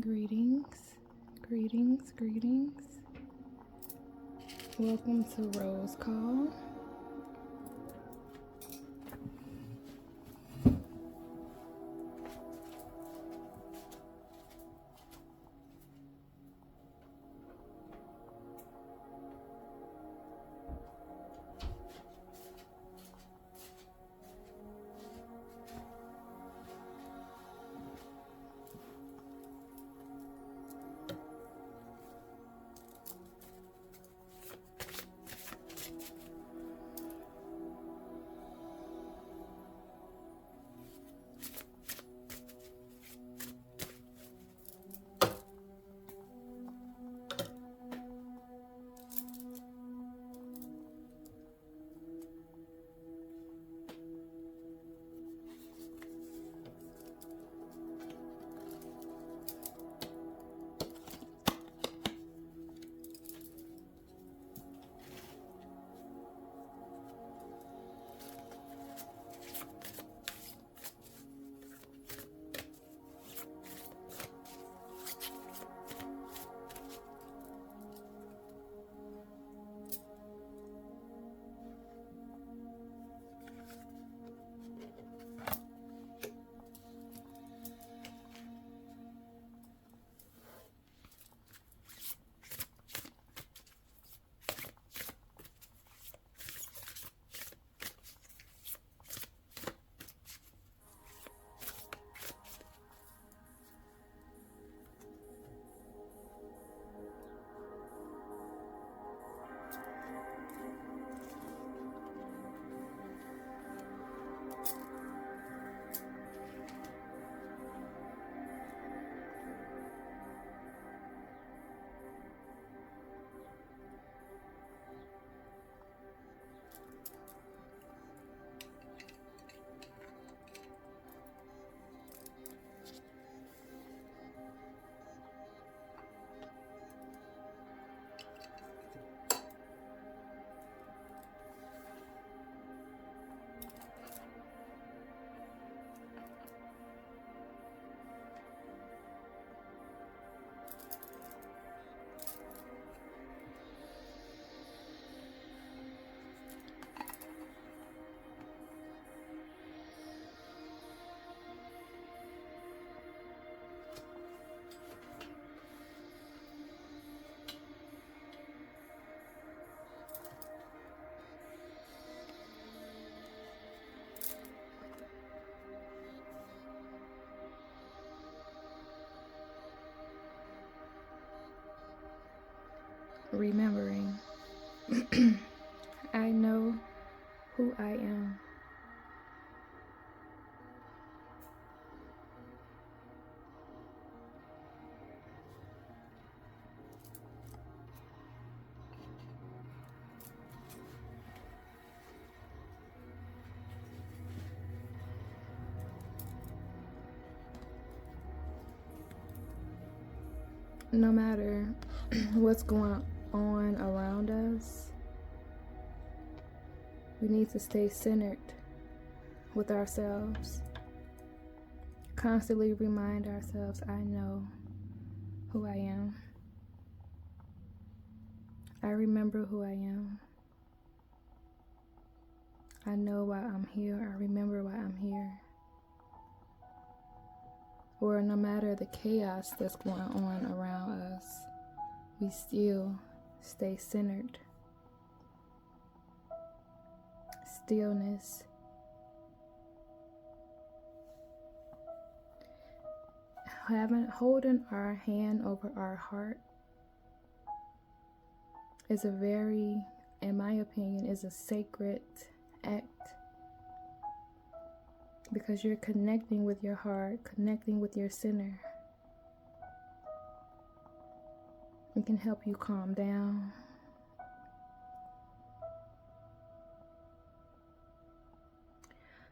Greetings, greetings, greetings. Welcome to Rose Call. Remembering, I know who I am. No matter what's going on around us, we need to stay centered with ourselves. Constantly remind ourselves, I know who I am. I remember who I am. I know why I'm here. I remember why I'm here. Or no matter the chaos that's going on around us, we still stay centered. Stillness. Holding our hand over our heart is a very, in my opinion, is a sacred act. Because you're connecting with your heart, connecting with your center. It can help you calm down.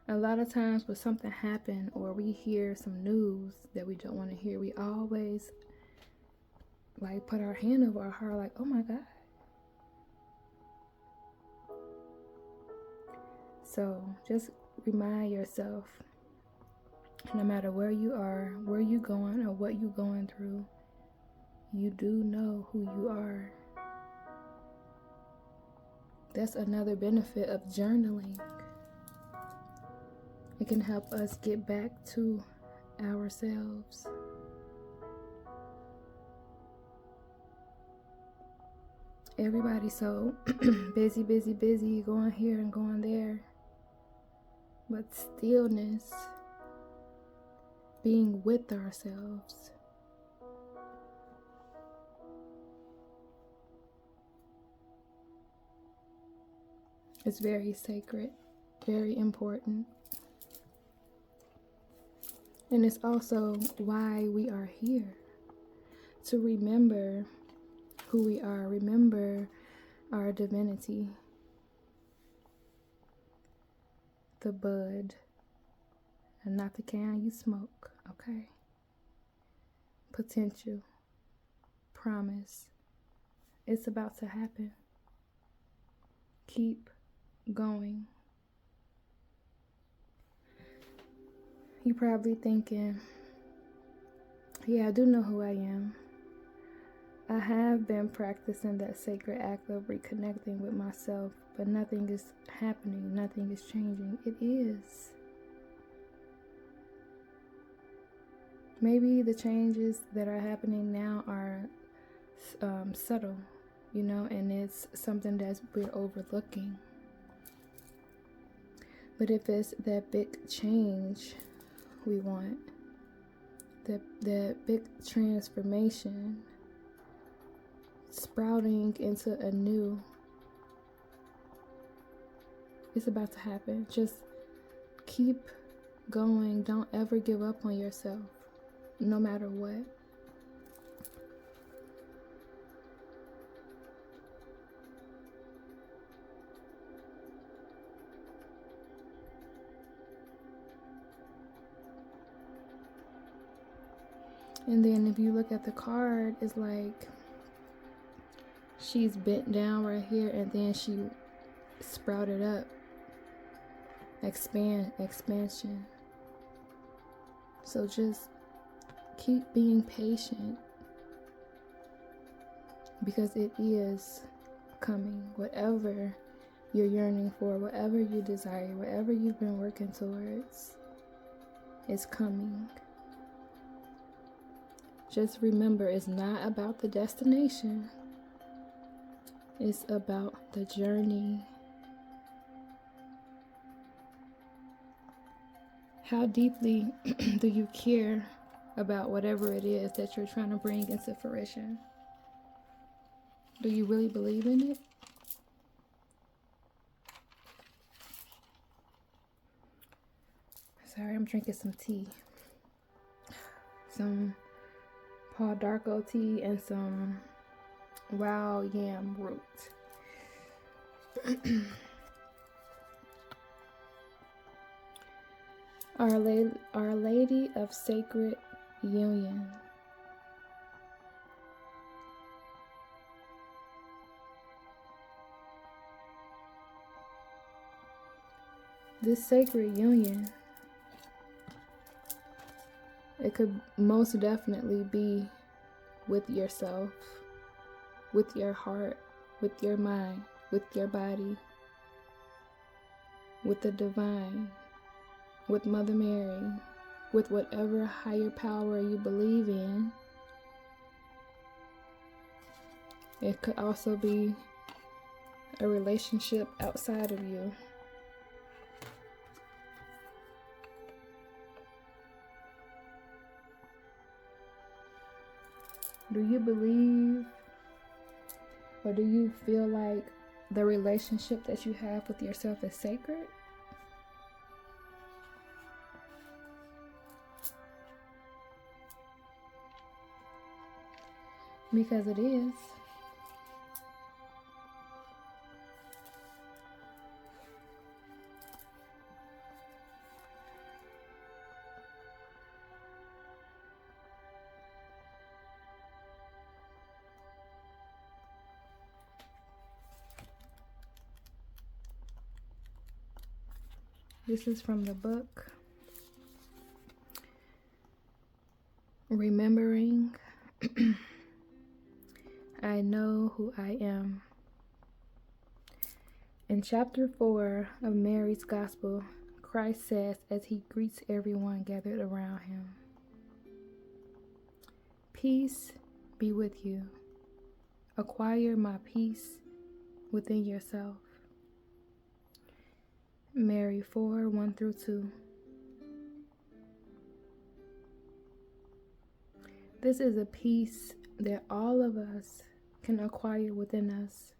A lot of times when something happens or we hear some news that we don't want to hear, we always like put our hand over our heart like, oh my God. So just remind yourself No matter where you are, where you going, or what you going through, you do know who you are. That's another benefit of journaling. It can help us get back to ourselves. Everybody's so busy, going here and going there. But stillness, being with ourselves, is very sacred, very important. And it's also why we are here, to remember who we are, remember our divinity, the bud, and not the can you smoke, okay? Potential, promise, it's about to happen. Keep going. You're probably thinking, yeah, I do know who I am. I have been practicing that sacred act of reconnecting with myself, but nothing is happening, nothing is changing. It is. Maybe the changes that are happening now are subtle, and it's something that we're overlooking. But if it's that big change we want, that big transformation, sprouting into a new, it's about to happen. Just keep going. Don't ever give up on yourself, no matter what. And then if you look at the card, it's like she's bent down right here, and then she sprouted up. Expansion. So just keep being patient, because it is coming. Whatever you're yearning for, whatever you desire, whatever you've been working towards, is coming. Just remember, it's not about the destination. It's about the journey. How deeply do you care about whatever it is that you're trying to bring into fruition? Do you really believe in it? Sorry, I'm drinking some tea. Some Paul Darko tea and some wild yam root. Our Lady of Sacred Union. This sacred union, it could most definitely be with yourself, with your heart, with your mind, with your body, with the divine, with Mother Mary, with whatever higher power you believe in. It could also be a relationship outside of you. Do you believe, or do you feel like the relationship that you have with yourself is sacred? Because it is. This is from the book Remembering, I know who I am. In chapter 4 of Mary's Gospel, Christ says as he greets everyone gathered around him, "Peace be with you. Acquire my peace within yourself." Mary 4, 1 through 2. This is a peace that all of us can acquire within us.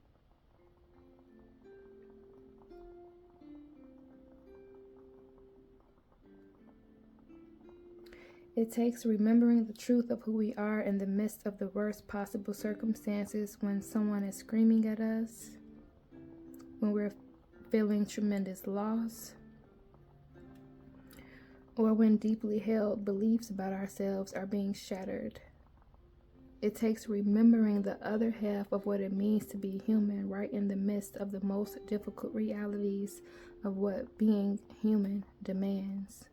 It takes remembering the truth of who we are in the midst of the worst possible circumstances, when someone is screaming at us, when we're feeling tremendous loss, or when deeply held beliefs about ourselves are being shattered. It takes remembering the other half of what it means to be human right in the midst of the most difficult realities of what being human demands.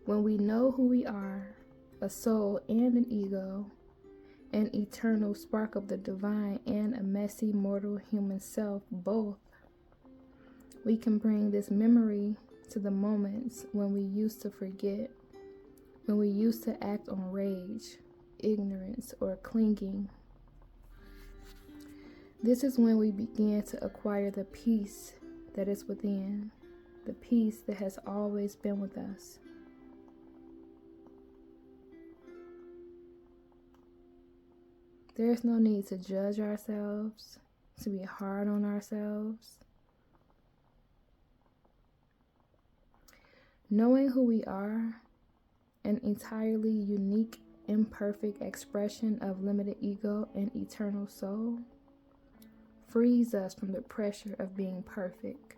When we know who we are, a soul and an ego, an eternal spark of the divine and a messy mortal human self, both, we can bring this memory to the moments when we used to forget, when we used to act on rage, ignorance, or clinging. This is when we begin to acquire the peace that is within, the peace that has always been with us. There is no need to judge ourselves, to be hard on ourselves. Knowing who we are, an entirely unique, imperfect expression of limited ego and eternal soul, frees us from the pressure of being perfect.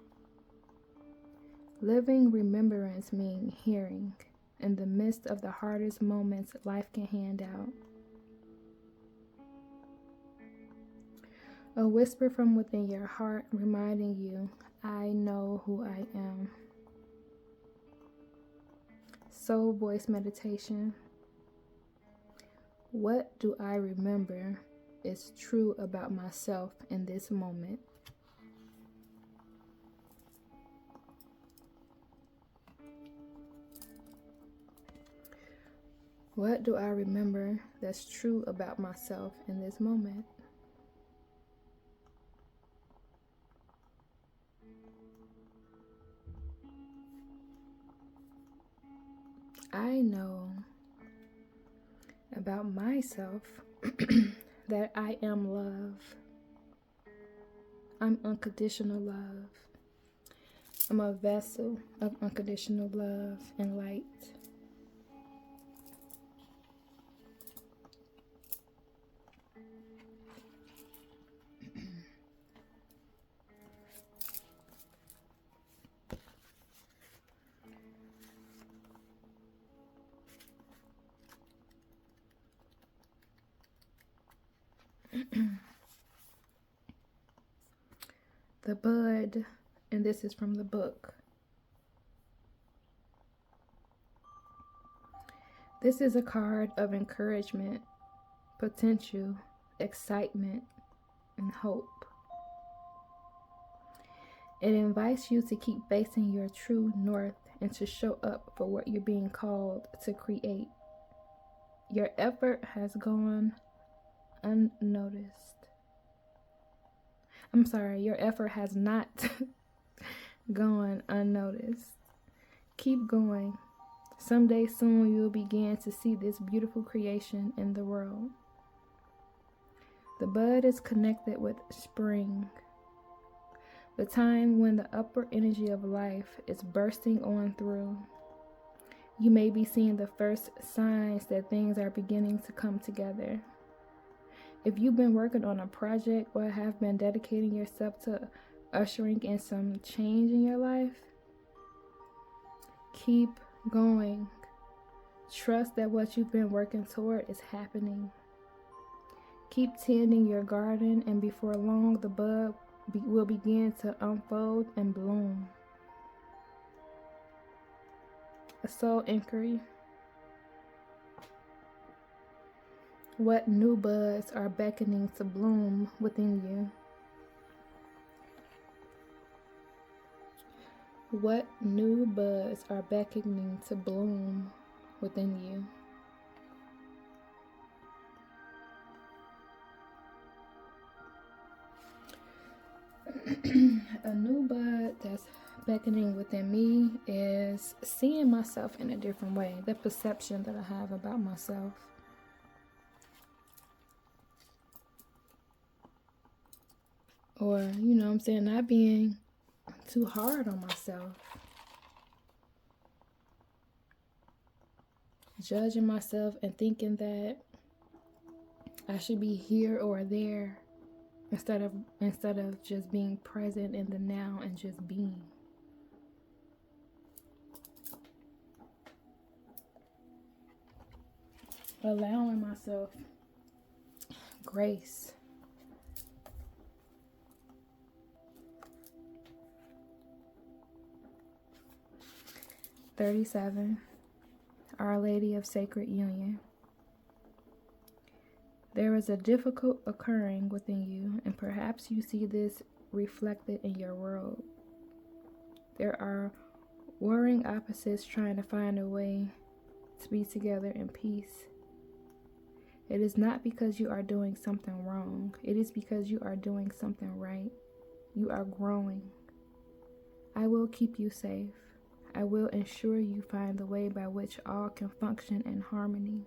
Living remembrance means hearing in the midst of the hardest moments life can hand out. A whisper from within your heart reminding you, I know who I am. Soul voice meditation. What do I remember is true about myself in this moment? What do I remember that's true about myself in this moment? I know about myself that I am love. I'm unconditional love. I'm a vessel of unconditional love and light. The bud, and this is from the book. This is a card of encouragement, potential, excitement, and hope. It invites you to keep facing your true north and to show up for what you're being called to create. Your effort has gone unnoticed. Your effort has not gone unnoticed. Keep going. Someday soon you'll begin to see this beautiful creation in the world. The bud is connected with spring, the time when the upper energy of life is bursting on through. You may be seeing the first signs that things are beginning to come together. If you've been working on a project or have been dedicating yourself to ushering in some change in your life, keep going. Trust that what you've been working toward is happening. Keep tending your garden, and before long, the bud will begin to unfold and bloom. A soul inquiry. What new buds are beckoning to bloom within you? What new buds are beckoning to bloom within you? A new bud that's beckoning within me is seeing myself in a different way, the perception that I have about myself. Or, you know what I'm saying, not being too hard on myself. Judging myself and thinking that I should be here or there instead of just being present in the now and just being. Allowing myself grace. $37. Our Lady of Sacred Union. There is a difficult occurring within you, and perhaps you see this reflected in your world. There are warring opposites trying to find a way to be together in peace. It is not because you are doing something wrong. It is because you are doing something right. You are growing. I will keep you safe. I will ensure you find the way by which all can function in harmony.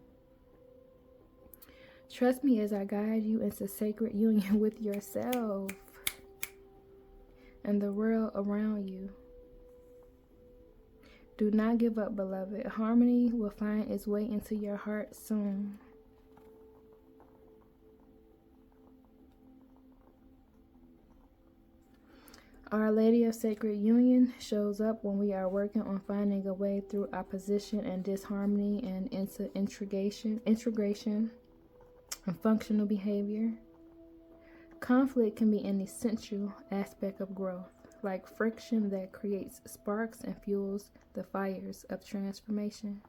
Trust me as I guide you into sacred union with yourself and the world around you. Do not give up, beloved. Harmony will find its way into your heart soon. Our Lady of Sacred Union shows up when we are working on finding a way through opposition and disharmony and into integration and functional behavior. Conflict can be an essential aspect of growth, like friction that creates sparks and fuels the fires of transformation.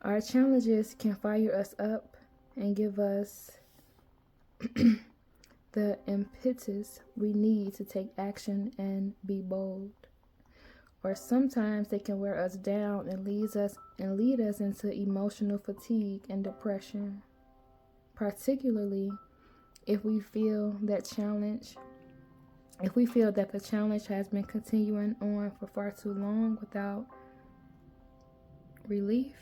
Our challenges can fire us up and give us the impetus we need to take action and be bold. Or sometimes they can wear us down and lead us into emotional fatigue and depression, particularly if we feel that the challenge has been continuing on for far too long without relief.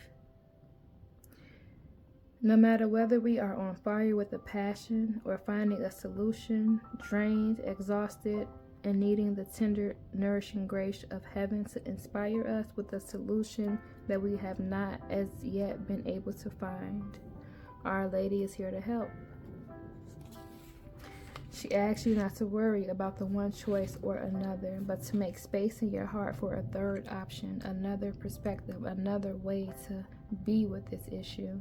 No matter whether we are on fire with a passion or finding a solution, drained, exhausted, and needing the tender, nourishing grace of heaven to inspire us with a solution that we have not as yet been able to find, Our Lady is here to help. She asks you not to worry about the one choice or another, but to make space in your heart for a third option, another perspective, another way to be with this issue.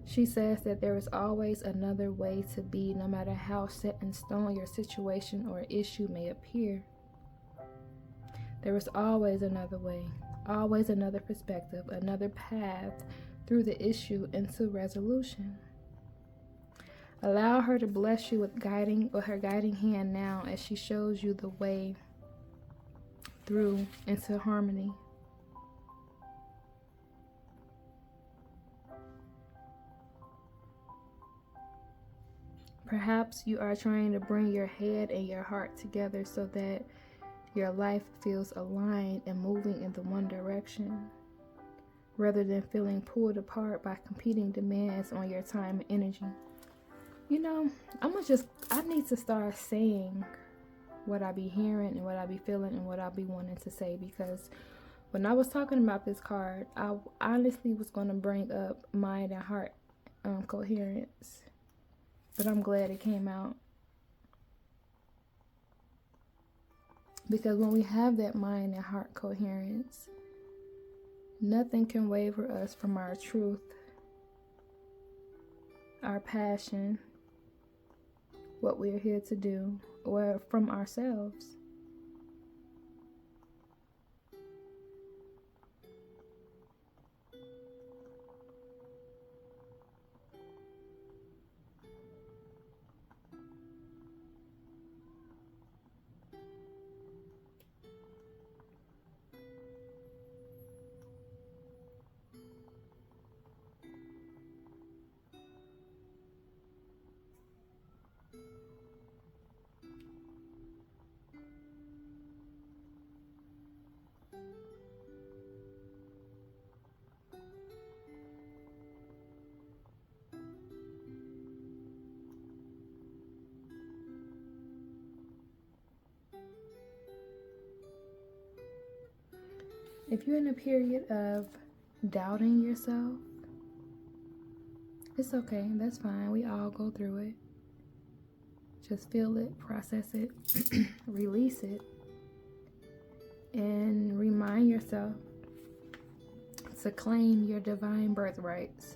She says that there is always another way to be, no matter how set in stone your situation or issue may appear. There is always another way, always another perspective, another path through the issue into resolution. Allow her to bless you with her guiding hand now as she shows you the way through into harmony. Perhaps you are trying to bring your head and your heart together so that your life feels aligned and moving in the one direction, rather than feeling pulled apart by competing demands on your time and energy. You know, I need to start saying what I be hearing and what I be feeling and what I be wanting to say, because when I was talking about this card, I honestly was going to bring up mind and heart coherence. But I'm glad it came out. Because when we have that mind and heart coherence, nothing can waver us from our truth, our passion, what we're here to do, or from ourselves. If you're in a period of doubting yourself, it's okay. That's fine. We all go through it. Just feel it, process it, release it, and remind yourself to claim your divine birthrights.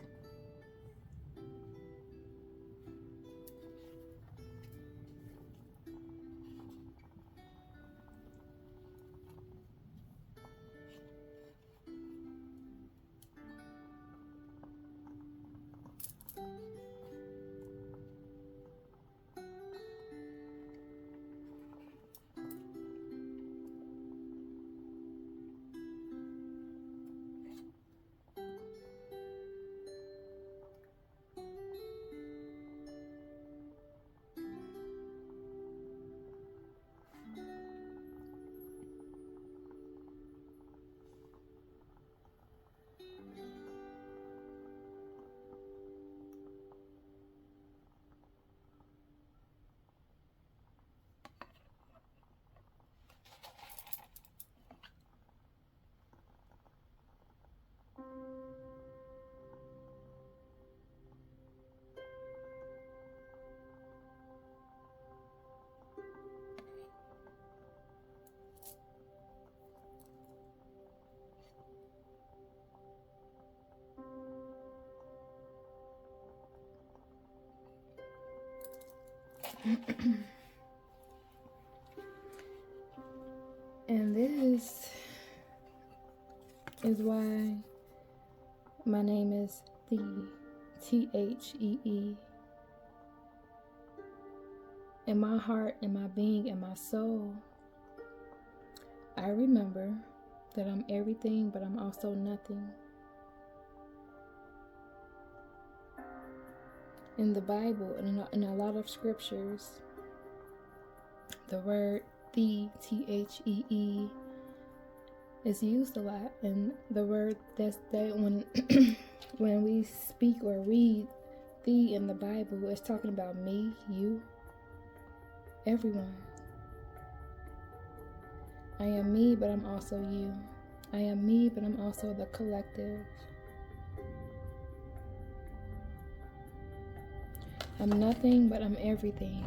And this is why my name is the Thee. In my heart, in my being, in my soul, I remember that I'm everything, but I'm also nothing. In the Bible and in a lot of scriptures, the word Thee is used a lot, and the word that when when we speak or read Thee in the Bible, it's talking about me, you, everyone. I am me, but I'm also you. I am me, but I'm also the collective. I'm nothing, but I'm everything.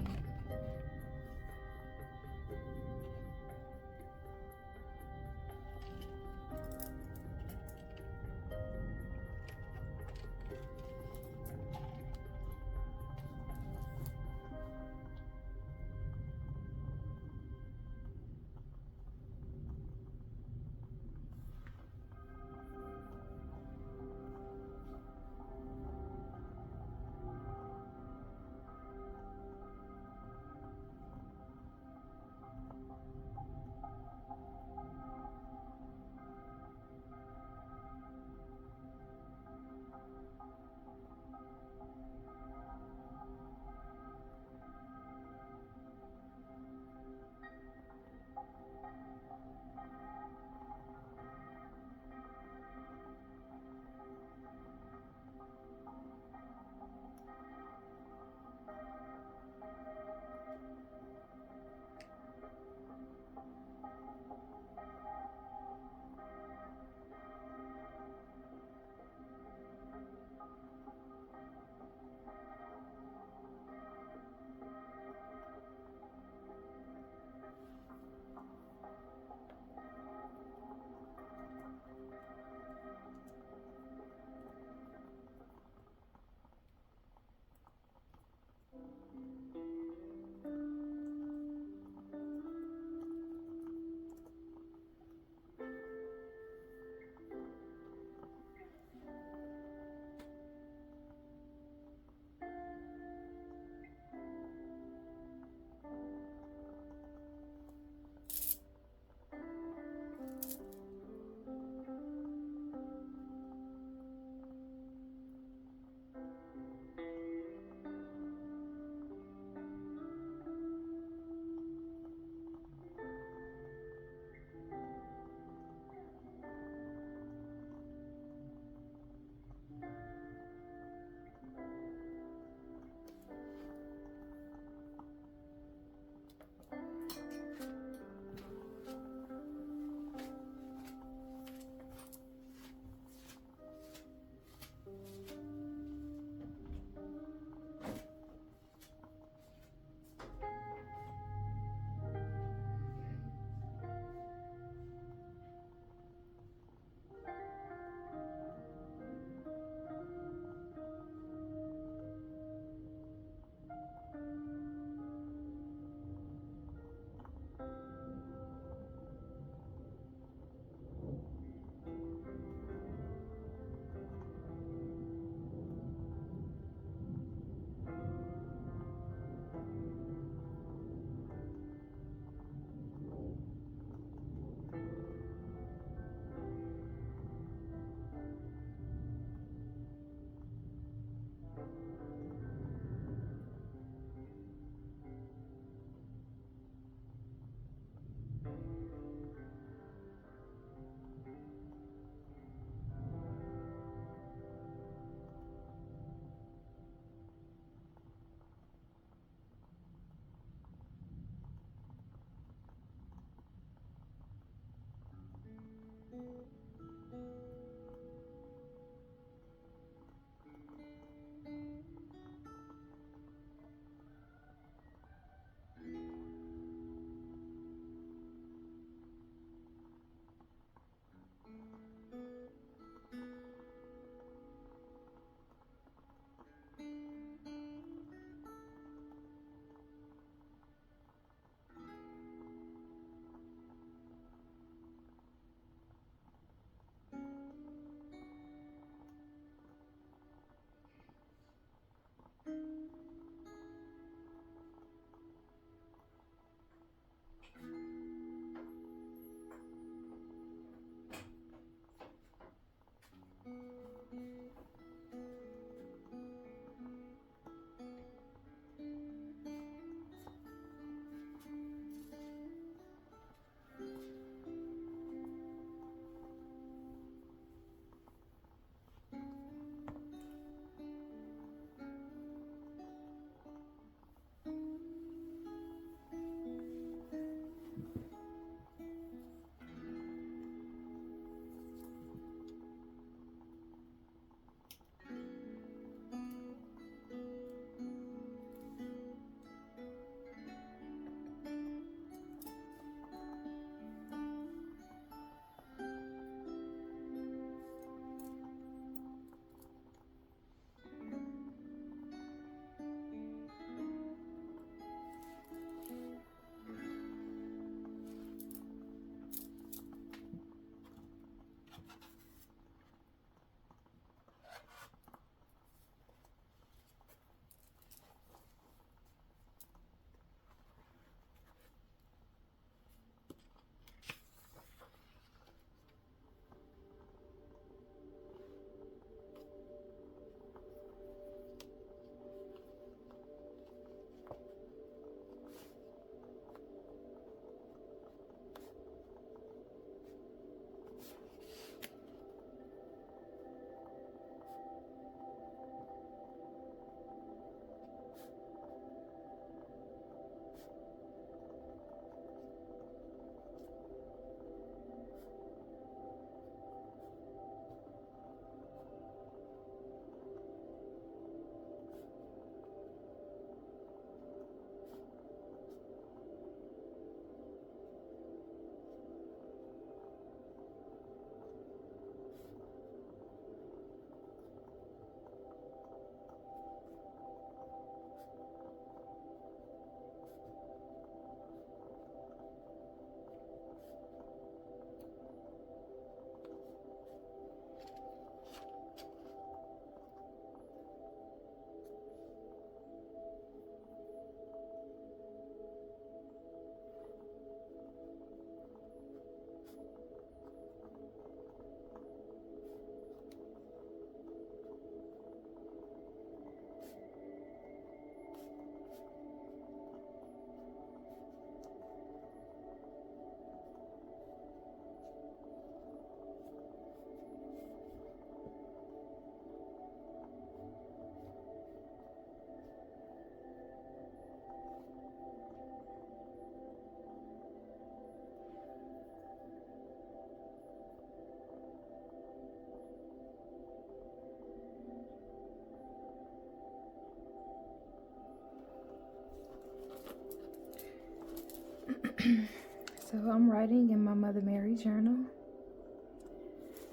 So I'm writing in my Mother Mary journal,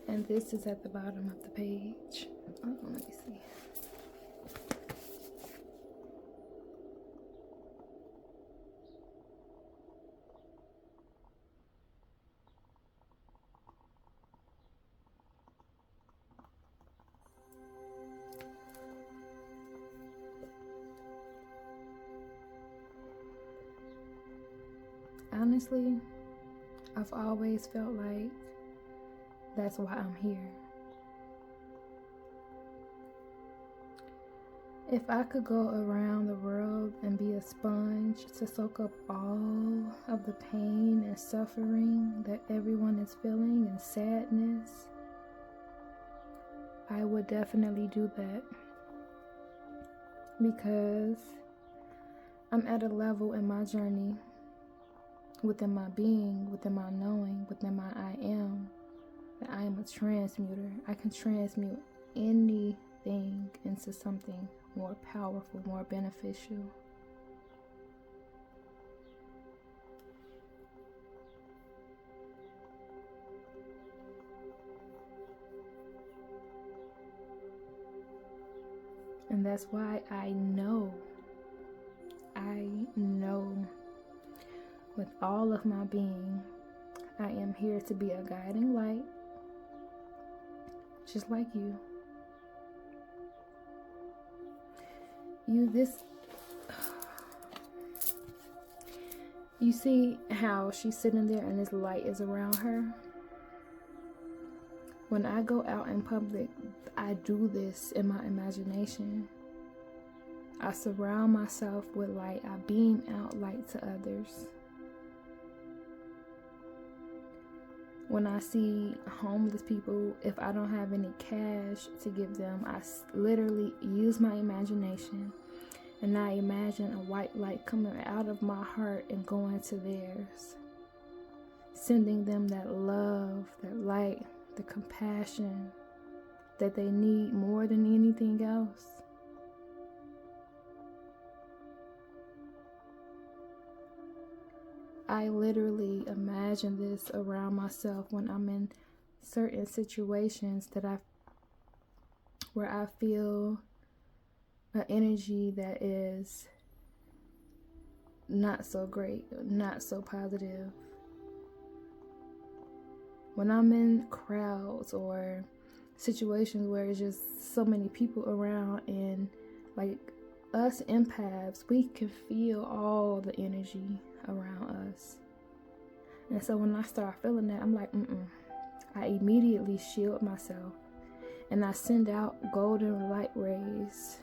and this is at the bottom of the page. Oh, let me see. Honestly, I've always felt like that's why I'm here. If I could go around the world and be a sponge to soak up all of the pain and suffering that everyone is feeling and sadness, I would definitely do that. Because I'm at a level in my journey, within my being, within my knowing, within my I am, that I am a transmuter. I can transmute anything into something more powerful, more beneficial. And that's why I know with all of my being, I am here to be a guiding light, just like you. You see how she's sitting there and this light is around her? When I go out in public, I do this in my imagination. I surround myself with light. I beam out light to others. When I see homeless people, if I don't have any cash to give them, I literally use my imagination, and I imagine a white light coming out of my heart and going to theirs, sending them that love, that light, the compassion that they need more than anything else. I literally imagine this around myself when I'm in certain situations where I feel an energy that is not so great, not so positive. When I'm in crowds or situations where it's just so many people around, and like us empaths, we can feel all the energy around us. And so when I start feeling that, I'm like, I immediately shield myself, and I send out golden light rays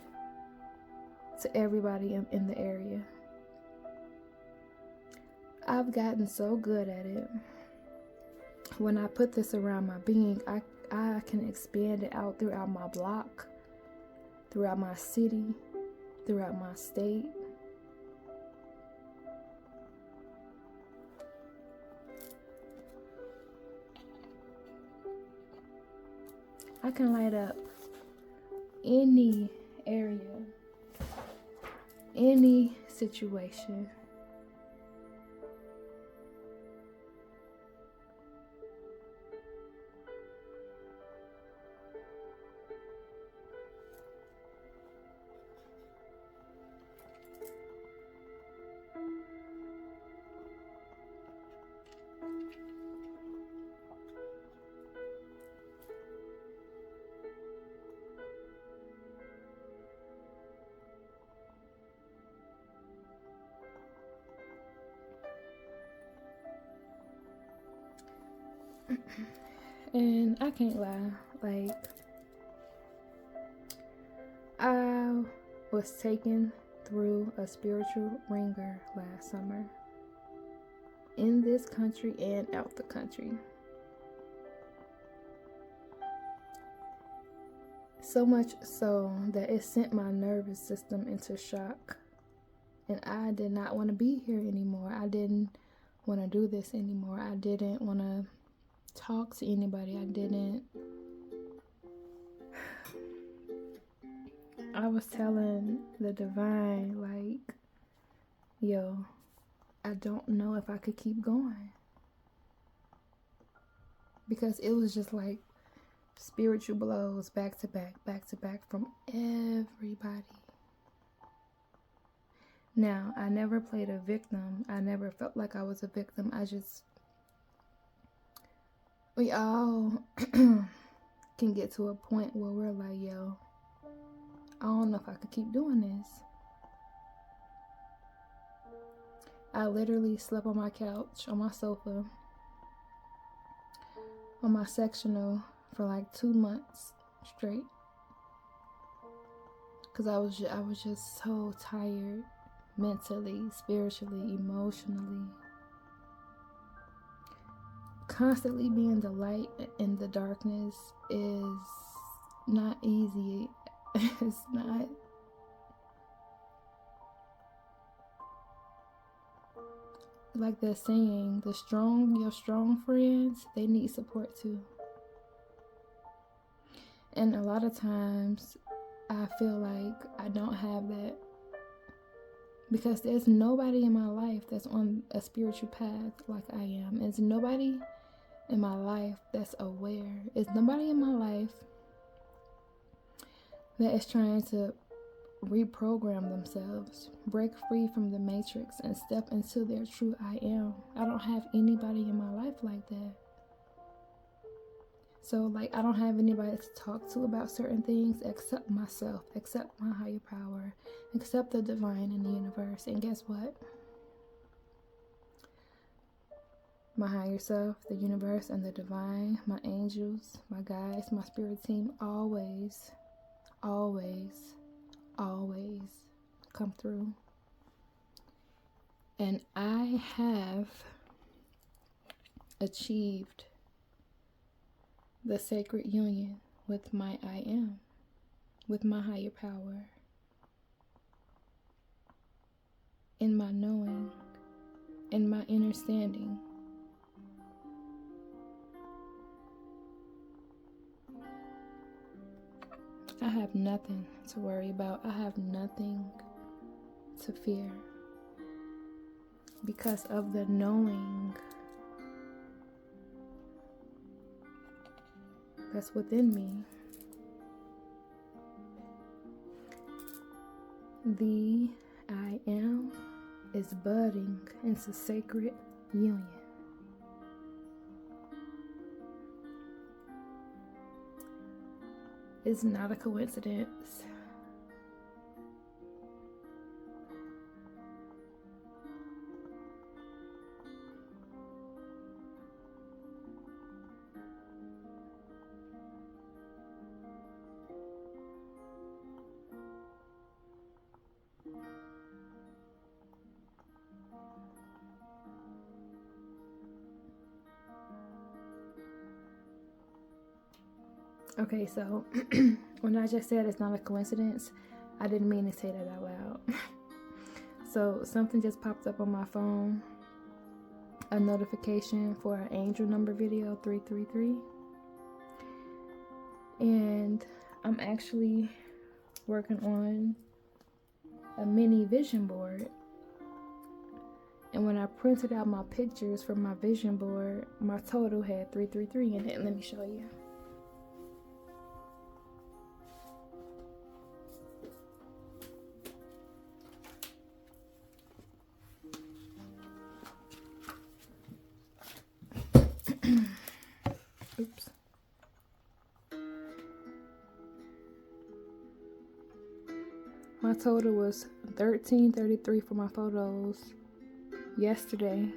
to everybody in the area. I've gotten so good at it. When I put this around my being, I can expand it out throughout my block, throughout my city, throughout my state. I can light up any area, any situation. And I can't lie, like, I was taken through a spiritual ringer last summer, in this country and out the country. So much so that it sent my nervous system into shock. And I did not want to be here anymore. I didn't want to do this anymore. I didn't want to talk to anybody. I was telling the divine, like, yo, I don't know if I could keep going. Because it was just like spiritual blows back to back from everybody. Now, I never played a victim. I never felt like I was a victim. We all can get to a point where we're like, yo, I don't know if I could keep doing this. I literally slept on my couch, on my sofa, on my sectional for like 2 months straight. because I was just so tired, mentally, spiritually, emotionally. Constantly being the light in the darkness is not easy. It's not. Like that saying, your strong friends, they need support too. And a lot of times I feel like I don't have that, because there's nobody in my life that's on a spiritual path like I am. There's nobody in my life that's aware. There's nobody in my life that is trying to reprogram themselves, break free from the matrix, and step into their true I am. I don't have anybody in my life like that. So like, I don't have anybody to talk to about certain things except myself, except my higher power, except the divine in the universe. And guess what? My higher self, the universe, and the divine, my angels, my guides, my spirit team always come through. And I have achieved the sacred union with my I am, with my higher power, in my knowing, in my understanding. I have nothing to worry about. I have nothing to fear because of the knowing that's within me. The I am is budding into sacred union. It's not a coincidence. Okay, so when I just said it's not a coincidence, I didn't mean to say that out loud. So something just popped up on my phone, a notification for an angel number video 333. And I'm actually working on a mini vision board. And when I printed out my pictures from my vision board, my total had 333 in it. Let me show you. Oops. My total was 1333 for my photos yesterday,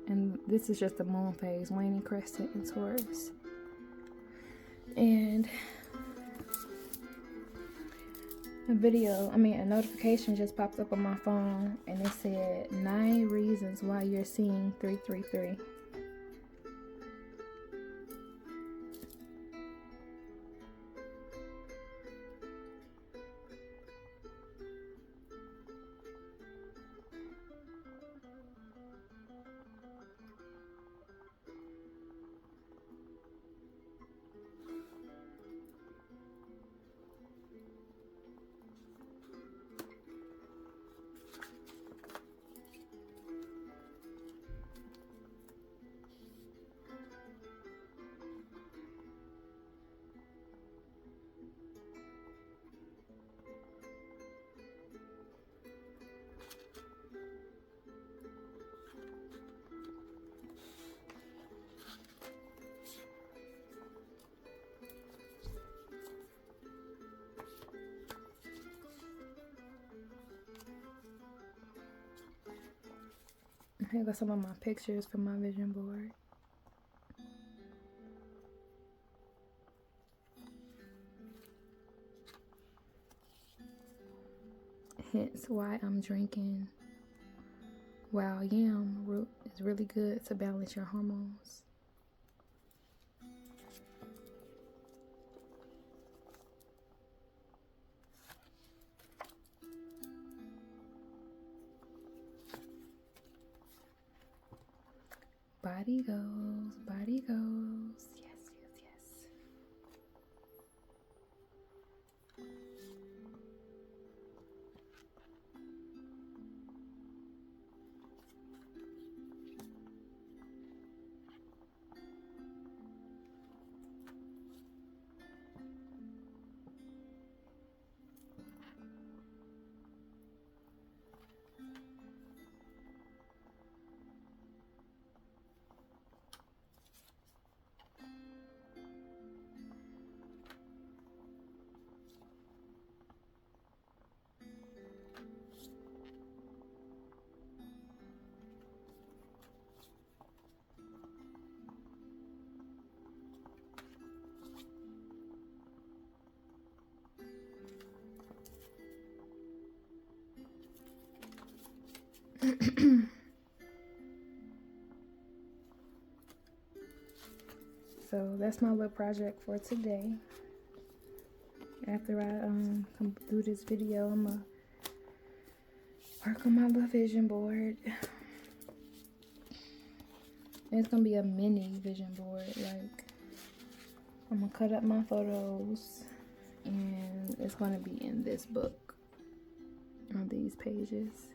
and this is just the moon phase, waning crescent in Taurus. And a notification just popped up on my phone, and it said 9 reasons why you're seeing 333. Here go some of my pictures from my vision board. hence why I'm drinking wild yam root. Is really good to balance your hormones. Body goes, body goes. Yes, yes, yes. So that's my little project for today. After I come through this video, I'm gonna work on my little vision board. It's gonna be a mini vision board. Like, I'm gonna cut up my photos, and it's gonna be in this book on these pages.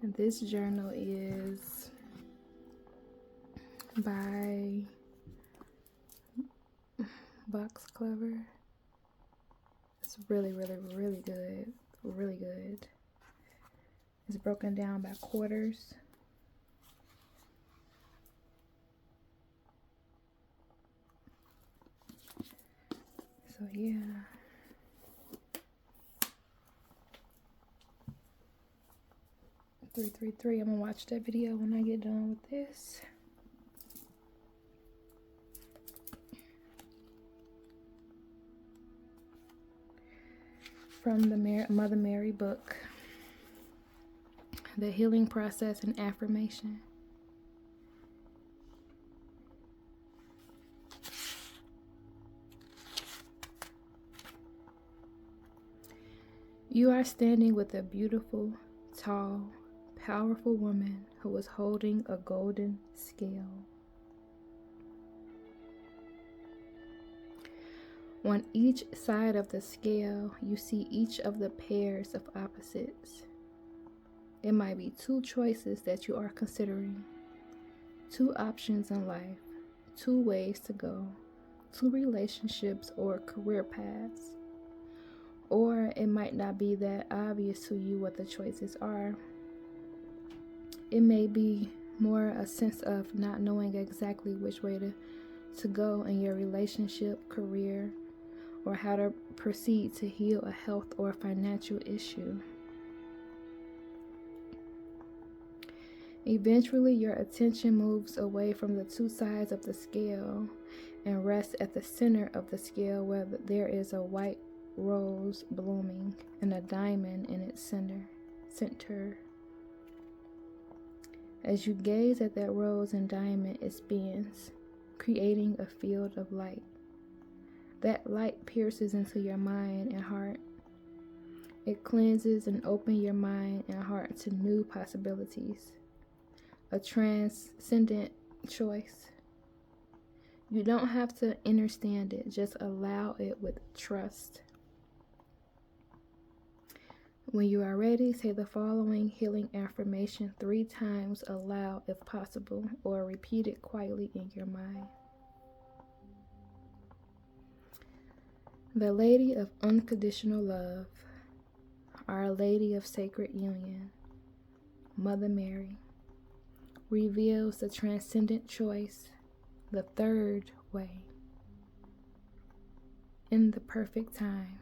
And this journal is by Box Clever. It's really, really, really good. Really good. It's broken down by quarters. So yeah. $333. I'm gonna watch that video when I get done with this. From the Mother Mary book, The Healing Process and Affirmation. You are standing with a beautiful, tall, powerful woman who is holding a golden scale. On each side of the scale, you see each of the pairs of opposites. It might be two choices that you are considering, two options in life, two ways to go, two relationships or career paths. Or it might not be that obvious to you what the choices are. It may be more a sense of not knowing exactly which way to go in your relationship, career, or how to proceed to heal a health or financial issue. Eventually, your attention moves away from the two sides of the scale and rests at the center of the scale where there is a white rose blooming and a diamond in its center. As you gaze at that rose and diamond, it spins, creating a field of light. That light pierces into your mind and heart. It cleanses and opens your mind and heart to new possibilities. A transcendent choice. You don't have to understand it, just allow it with trust. When you are ready, say the following healing affirmation 3 times aloud if possible, or repeat it quietly in your mind. The Lady of Unconditional Love, Our Lady of Sacred Union, Mother Mary, reveals the transcendent choice, the third way, in the perfect time.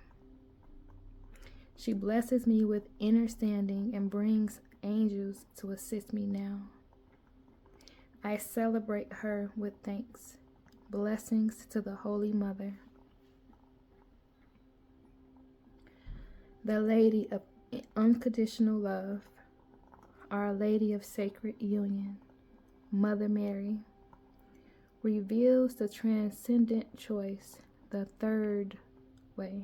She blesses me with understanding and brings angels to assist me now. I celebrate her with thanks. Blessings to the Holy Mother. the Lady of Unconditional Love, Our Lady of Sacred Union, Mother Mary, reveals the transcendent choice, the third way,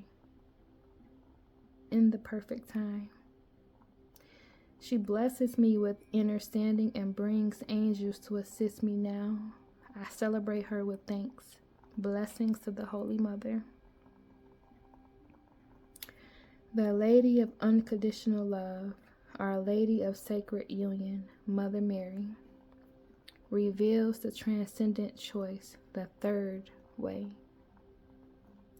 in the perfect time. She blesses me with understanding and brings angels to assist me now. I celebrate her with thanks. Blessings to the Holy Mother. The Lady of Unconditional Love, Our Lady of Sacred Union, Mother Mary, reveals the transcendent choice, the third way,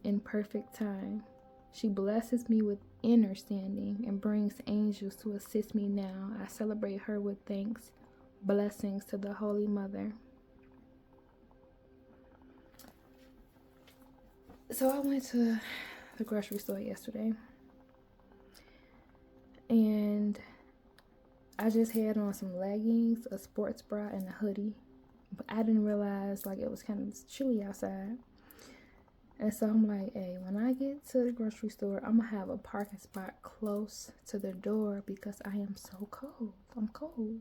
in perfect time. She blesses me with understanding and brings angels to assist me now. I celebrate her with thanks. Blessings to the Holy Mother. So I went to the grocery store yesterday, and I just had on some leggings, a sports bra, and a hoodie. But I didn't realize like it was kind of chilly outside. And so I'm like, hey, when I get to the grocery store, I'm going to have a parking spot close to the door because I am so cold. I'm cold.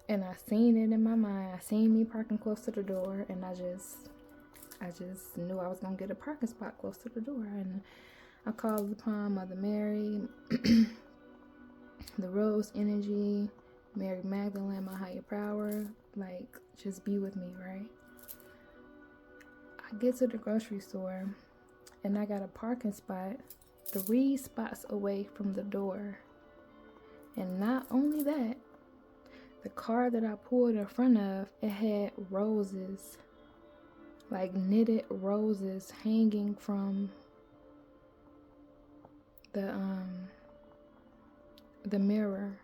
And I seen it in my mind. I seen me parking close to the door, and I just knew I was going to get a parking spot close to the door. And I called upon Mother Mary, the Rose Energy, Mary Magdalene, my higher power, like, just be with me, right? I get to the grocery store, and I got a parking spot 3 spots away from the door. And not only that, the car that I pulled in front of, it had roses, like knitted roses hanging from the mirror.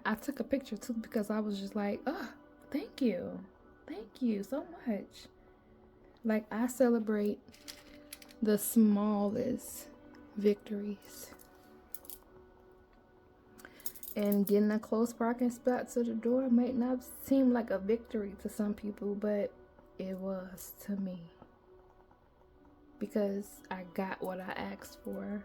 I took a picture too because I was just like, oh, thank you so much. Like, I celebrate the smallest victories. And getting a close parking spot to the door might not seem like a victory to some people, but it was to me. Because I got what I asked for.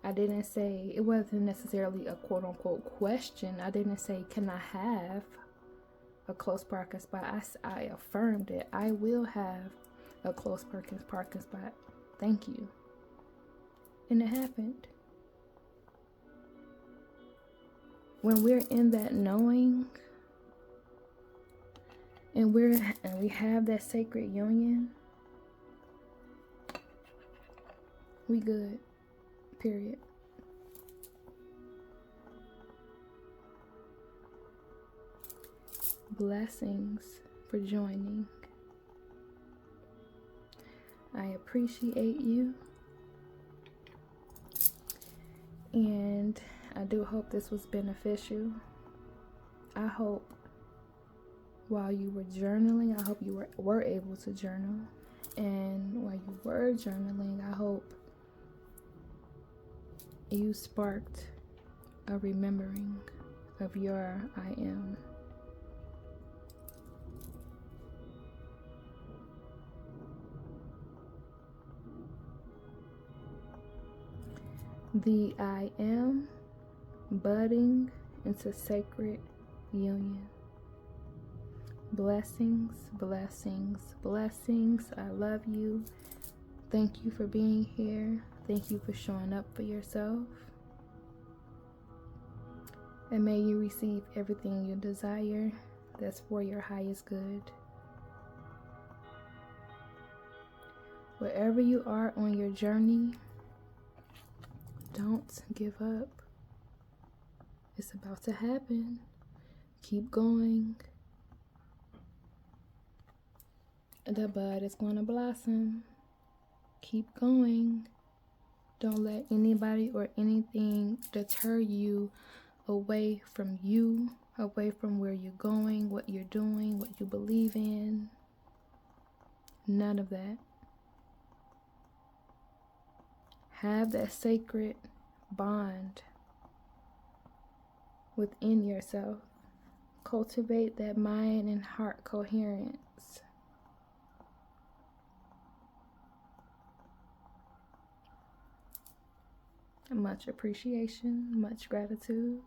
I didn't say, it wasn't necessarily a quote unquote question. I didn't say, can I have a close parking spot? I affirmed it. I will have a close parking spot. Thank you. And it happened. When we're in that knowing, and we have that sacred union, we good. Period. Blessings for joining. I appreciate you. And I do hope this was beneficial. I hope while you were journaling, I hope you were able to journal. And while you were journaling, I hope you sparked a remembering of your I am. The I am budding into sacred union. Blessings, blessings, blessings. I love you. Thank you for being here. Thank you for showing up for yourself. And may you receive everything you desire that's for your highest good. Wherever you are on your journey, don't give up. It's about to happen. Keep going. The bud is going to blossom. Keep going. Don't let anybody or anything deter you away from you, away from where you're going, what you're doing, what you believe in. None of that. Have that sacred bond within yourself. cultivate that mind and heart coherence. Much appreciation, much gratitude.